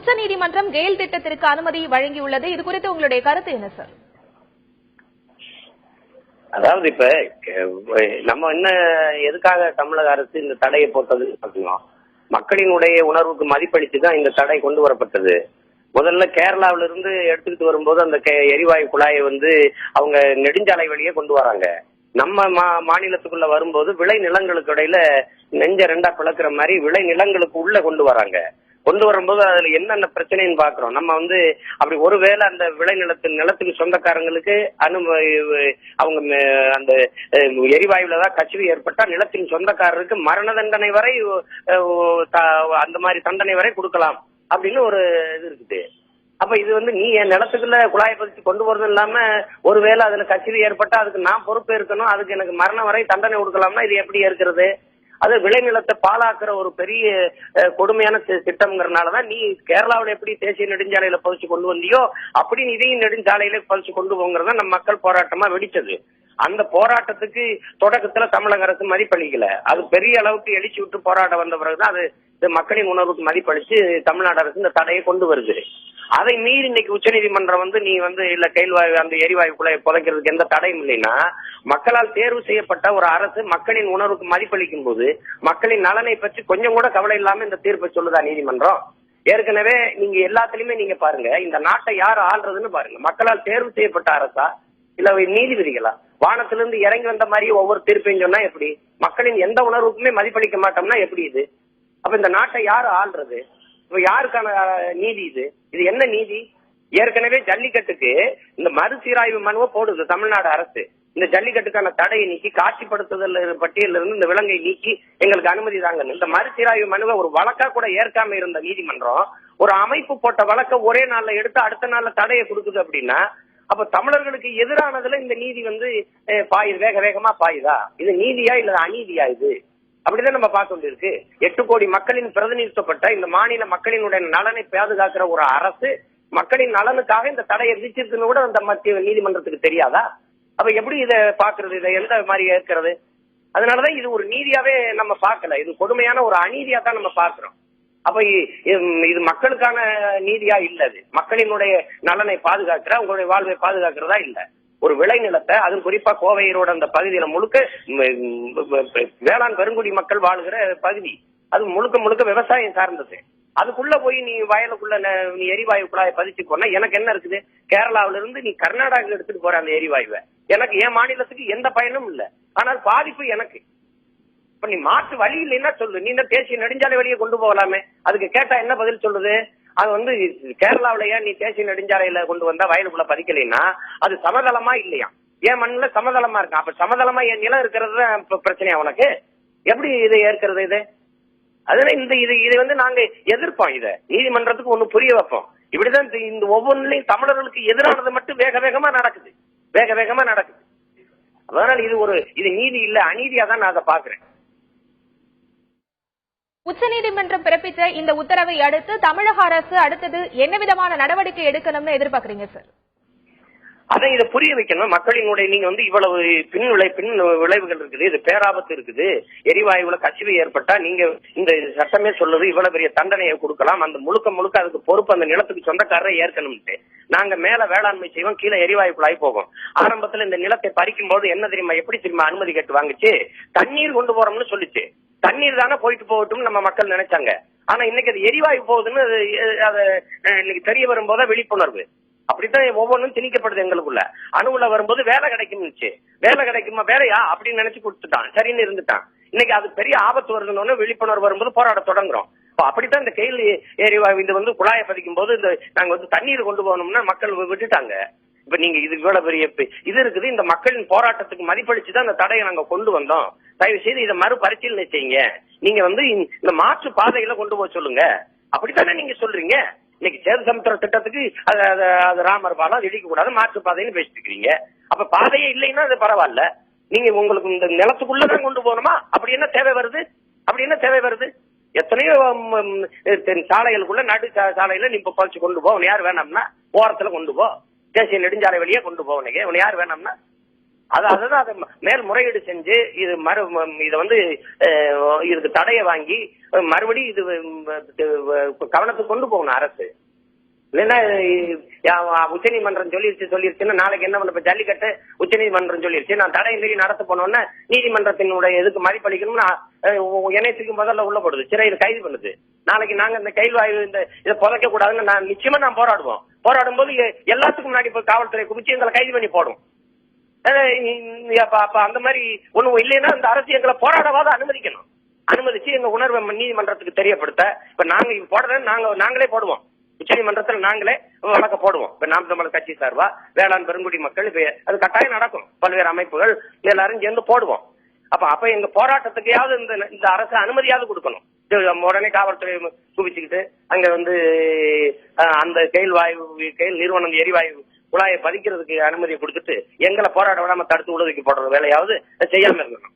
உச்சநீதிமன்றம் கெயில் திட்டத்திற்கு அனுமதி வழங்கியுள்ளது. இது குறித்து உங்களுடைய கருத்து என்ன சார்? அதாவது இப்ப நம்ம என்ன எதுக்காக தமிழக அரசு இந்த தடையை போட்டது பார்த்தீங்கன்னா, மக்களினுடைய உணர்வுக்கு மதிப்பளித்துதான் இந்த தடை கொண்டு வரப்பட்டது. முதல்ல கேரளாவில இருந்து எடுத்துக்கிட்டு வரும்போது அந்த எரிவாயு குழாயை அவங்க நெடுஞ்சாலை வழியே கொண்டு வராங்க. நம்ம மாநிலத்துக்குள்ள வரும்போது விளை நிலங்களுக்கு இடையில நெஞ்ச ரெண்டா பிளக்குற மாதிரி விளை நிலங்களுக்கு உள்ள கொண்டு வராங்க. கொண்டு வரும்போது அதுல என்னென்ன பிரச்சனைன்னு பாக்குறோம். நம்ம அப்படி ஒருவேளை அந்த விளை நிலத்துக்கு சொந்தக்காரங்களுக்கு அவங்க அந்த எரிவாயுலதான் கசிவு ஏற்பட்டா நிலத்தின் சொந்தக்காரருக்கு மரண தண்டனை வரை அந்த மாதிரி தண்டனை வரை கொடுக்கலாம் அப்படின்னு ஒரு இது இருக்குது. அப்ப இது நீ என் நிலத்துக்குள்ள குழாயை பதிச்சு கொண்டு போறது இல்லாம ஒருவேளை அதுல கசிவு ஏற்பட்டா அதுக்கு நான் பொறுப்பு இருக்கணும், அதுக்கு எனக்கு மரணம் வரை தண்டனை கொடுக்கலாம்னா இது எப்படி இருக்கிறது? அது விளைநிலத்தை பாழாக்குற ஒரு பெரிய கொடுமையான திட்டம்ங்கிறதுனாலதான் நீ கேரளாவில எப்படி தேசிய நெடுஞ்சாலையில பதிச்சு கொண்டு வந்தியோ அப்படி இதையும் நெடுஞ்சாலையில பதிச்சு கொண்டு போங்கிறதா நம்ம மக்கள் போராட்டமா வெடிச்சது. அந்த போராட்டத்துக்கு தொடக்கத்துல தமிழக அரசு மதிப்பளிக்கல. அது பெரிய அளவுக்கு எழுச்சி விட்டு போராட்டம் வந்த பிறகுதான் அது மக்களின் உணர்வுக்கு மதிப்பளிச்சு தமிழ்நாடு அரசு இந்த தடையை கொண்டு வருது. அதை மீறி இன்னைக்கு உச்சநீதிமன்றம் நீ இல்ல கைல்வாயு அந்த எரிவாயு குழாயை புதைக்கிறதுக்கு எந்த தடையும் இல்லைன்னா, மக்களால் தேர்வு செய்யப்பட்ட ஒரு அரசு மக்களின் உணர்வுக்கு மதிப்பளிக்கும் போது மக்களின் நலனை பற்றி கொஞ்சம் கூட கவலை இல்லாம இந்த தீர்ப்பை சொல்லுதா நீதிமன்றம்? ஏற்கனவே நீங்க எல்லாத்துலயுமே நீங்க பாருங்க, இந்த நாட்டை யார் ஆள்றதுன்னு பாருங்க. மக்களால் தேர்வு செய்யப்பட்ட அரசா இல்ல நீதிபதிகளா? வானத்திலிருந்து இறங்கி வந்த மாதிரியே ஒவ்வொரு தீர்ப்பையும் சொன்னா எப்படி? மக்களின் எந்த உணர்வுக்குமே மதிப்பளிக்க மாட்டோம்னா எப்படி இது? அப்ப இந்த நாட்டை யாரு ஆள்றது? இப்ப யாருக்கான நீதி இது? இது என்ன நீதி? ஏற்கனவே ஜல்லிக்கட்டுக்கு இந்த மறுசீராய்வு மனுவை போடுது தமிழ்நாடு அரசு. இந்த ஜல்லிக்கட்டுக்கான தடையை நீக்கி காட்சிப்படுத்துதல் பட்டியலில் இருந்து இந்த விலங்கை நீக்கி எங்களுக்கு அனுமதி தாங்க. இந்த மறுசீராய்வு மனுவை ஒரு வழக்கா கூட ஏற்காம இருந்த நீதிமன்றம் ஒரு அமைப்பு போட்ட வழக்க ஒரே நாள்ல எடுத்து அடுத்த நாள்ல தடையை கொடுக்குது அப்படின்னா, அப்ப தமிழர்களுக்கு எதிரானதுல இந்த நீதி பாயுது, வேக வேகமா பாயுதா? இது நீதியா இல்ல அநீதியா? இது அப்படிதான் நம்ம பார்க்க வேண்டியிருக்கு. 8 கோடி மக்களின் பிரதிநிதித்துவப்பட்ட இந்த மாநில மக்களினுடைய நலனை பாதுகாக்கிற ஒரு அரசு மக்களின் நலனுக்காக இந்த தடையை விதிச்சிருக்குன்னு கூட அந்த மத்திய நீதிமன்றத்துக்கு தெரியாதா? அப்ப எப்படி இதை பாக்குறது? இதை எந்த மாதிரி ஏற்கிறது? அதனாலதான் இது ஒரு நீதியாவே நம்ம பார்க்கல, இது கொடுமையான ஒரு அநீதியா தான் நம்ம பாக்குறோம். அப்ப இது மக்களுக்கான நீதியா இல்ல, அது மக்களினுடைய நலனை பாதுகாக்கிற உங்களுடைய வாழ்வை பாதுகாக்கிறதா இல்ல. ஒரு விளைநிலத்தை, அது குறிப்பா கோவையரோட அந்த பகுதியில முழுக்க வேளாண் பெருங்குடி மக்கள் வாழுகிற பகுதி, அது முழுக்க முழுக்க விவசாயம் சார்ந்தது. அதுக்குள்ள போய் நீ வயலுக்குள்ள நீ எரிவாயு குழாயை பதிச்சு போனா எனக்கு என்ன இருக்குது? கேரளாவில இருந்து நீ கர்நாடகா எடுத்துட்டு போற அந்த எரிவாயுவை எனக்கு என் மாநிலத்துக்கு எந்த பயனும் இல்ல, ஆனால் பாதிப்பு எனக்கு. இப்ப நீ மாற்று வழி இல்லைன்னா சொல்லு, நீ இந்த தேசிய நெடுஞ்சாலை வழியை கொண்டு போகலாமே. அதுக்கு கேட்டா என்ன பதில் சொல்லுது? அது கேரளாவிலேயே நீ தேசிய நெடுஞ்சாலையில கொண்டு வந்தா வயலுக்குள்ள பதிக்கலைன்னா அது சமதளமா இல்லையா? ஏன் மண்ணுல சமதளமா இருக்கா? அப்ப சமதளமா என் நிலம் இருக்கிறது தான் பிரச்சனையா உனக்கு? எப்படி இதை ஏற்கிறது? இது அதனால இதை நாங்க எதிர்ப்போம். இதை நீதிமன்றத்துக்கு ஒண்ணு புரிய வைப்போம். இப்படிதான் இந்த ஒவ்வொன்றிலையும் தமிழர்களுக்கு எதிரானது மட்டும் வேக வேகமா நடக்குது, வேக வேகமா நடக்குது. அதனால இது நீதி இல்ல, அநீதியா தான் நான் அதை பாக்குறேன். உச்சநீதிமன்றம் பிறப்பித்த இந்த உத்தரவை அடுத்து தமிழக அரசு அடுத்தது என்ன விதமான நடவடிக்கை எடுக்கணும்னு எதிர்பார்க்கறீங்க சார்? அதை இதை புரிய வைக்கணும் மக்களினுடைய. நீங்க இவ்வளவு பின் விளைவுகள் இருக்குது, இது பேராபத்து இருக்குது, எரிவாயுல கசிவு ஏற்பட்டா நீங்க இந்த சட்டமே சொல்லுது இவ்வளவு பெரிய தண்டனையை கொடுக்கலாம், அந்த முழுக்க அதுக்கு பொறுப்பு அந்த நிலத்துக்கு சொந்தக்காரரை ஏற்கணும்ட்டு. நாங்க மேல வேளாண்மை செய்வோம், கீழே எரிவாயு குழாய் போகும். ஆரம்பத்துல இந்த நிலத்தை பறிக்கும் போது என்ன தெரியுமா, எப்படி தெரியுமா அனுமதி கேட்டு வாங்குச்சு? தண்ணீர் கொண்டு போறோம்னு சொல்லிச்சு. தண்ணீர் தானே போயிட்டு போகட்டும் நம்ம மக்கள் நினைச்சாங்க. ஆனா இன்னைக்கு அது எரிவாயு போகுதுன்னு அது இன்னைக்கு தெரிய வரும்போது விழிப்புணர்வு அப்படித்தான் ஒவ்வொன்றும் திணிக்கப்படுது எங்களுக்குள்ள. அணுவுல வரும்போது வேலை கிடைக்கும், வேலை கிடைக்குமா, வேலையா அப்படின்னு நினைச்சு கொடுத்துட்டான், சரின்னு இருந்துட்டான். இன்னைக்கு அது பெரிய ஆபத்து வருதுன்னு விழிப்புணர்வு வரும்போது போராட தொடங்குறோம். அப்படித்தான் இந்த கையில் எரிவாயு இது குழாயை பதிக்கும் போது நாங்க தண்ணீர் கொண்டு போகணும்னா மக்கள் விட்டுட்டாங்க. இப்ப நீங்க இது இவ்வளவு பெரிய இது இருக்குது, இந்த மக்களின் போராட்டத்துக்கு மதிப்பளிச்சுதான் இந்த தடையை நாங்க கொண்டு வந்தோம். தயவு செய்து இதை மறுபரிசீலனை செய்யுங்க. நீங்க இந்த மாற்று பாதைகளை கொண்டு போக சொல்லுங்க. அப்படித்தானே நீங்க சொல்றீங்க. இன்னைக்கு சேது சமுத்திர திட்டத்துக்கு அது ராமர் பாலம் இடிக்க கூடாது, மாற்று பாதைன்னு பேசிட்டு இருக்கீங்க. அப்ப பாதையே இல்லைன்னா அது பரவாயில்ல, நீங்க உங்களுக்கு இந்த நிலத்துக்குள்ளதான் கொண்டு போகணுமா? அப்படி என்ன தேவை வருது? எத்தனையோ சாலைகளுக்குள்ள நடு சாலையில நீ பறிச்சு கொண்டு போ, யார் வேணாம்னா ஓரத்துல கொண்டு போ, தேசிய நெடுஞ்சாலை வழியே கொண்டு போவனே யார் வேணாம்னா அதுதான் அதை மேல்முறையீடு செஞ்சு இது இதை வந்து இதுக்கு தடையை வாங்கி மறுபடியும் இது கவனத்துக்கு கொண்டு போகணும் அரசு. இல்லைன்னா உச்சநீதிமன்றம் சொல்லிருச்சுன்னா நாளைக்கு என்ன பண்ண, ஜல்லிக்கட்டு உச்சநீதிமன்றம் சொல்லிருச்சு, நான் தடை மீறி நடத்த போனோன்னா நீதிமன்றத்தினுடைய எதுக்கு மதிப்பளிக்கணும்னு இணையத்துக்கு முதல்ல உள்ள போடுது, சிறையில் கைது பண்ணுது. நாளைக்கு நாங்க இந்த கைல்வாயு இதை புதைக்க கூடாதுன்னு நான் நிச்சயமா நான் போராடும் போது எல்லாத்துக்கும் முன்னாடி போய் காவல்துறை குமிச்சு எங்களை கைது பண்ணி போடும். அந்த மாதிரி ஒண்ணும் இல்லைன்னா இந்த அரசு எங்களை போராடவாத அனுமதிக்கணும். அனுமதிச்சு எங்க உணர்வை நீதிமன்றத்துக்கு தெரியப்படுத்த இப்ப நாங்க போடுறேன், நாங்களே போடுவோம். உச்சநீதிமன்றத்தில் நாங்களே வழக்க போடுவோம். இப்ப நாம் தமிழர் கட்சி சார்பா வேளாண் பெருங்குடி மக்கள் இப்ப அது கட்டாயம் நடக்கும். பல்வேறு அமைப்புகள் எல்லாரும் சேர்ந்து போடுவோம். அப்ப எங்க போராட்டத்துக்கையாவது இந்த அரசு அனுமதியாவது கொடுக்கணும். உடனே காவல்துறை குவிச்சுக்கிட்டு அங்க வந்து அந்த கைல் நிறுவனம் எரிவாயு குழாயை பதிக்கிறதுக்கு அனுமதியை கொடுத்துட்டு எங்களை போராட விடாம தடுத்து உதவிக்கு போடுற வேலையாவது செய்யாம இருக்கணும்.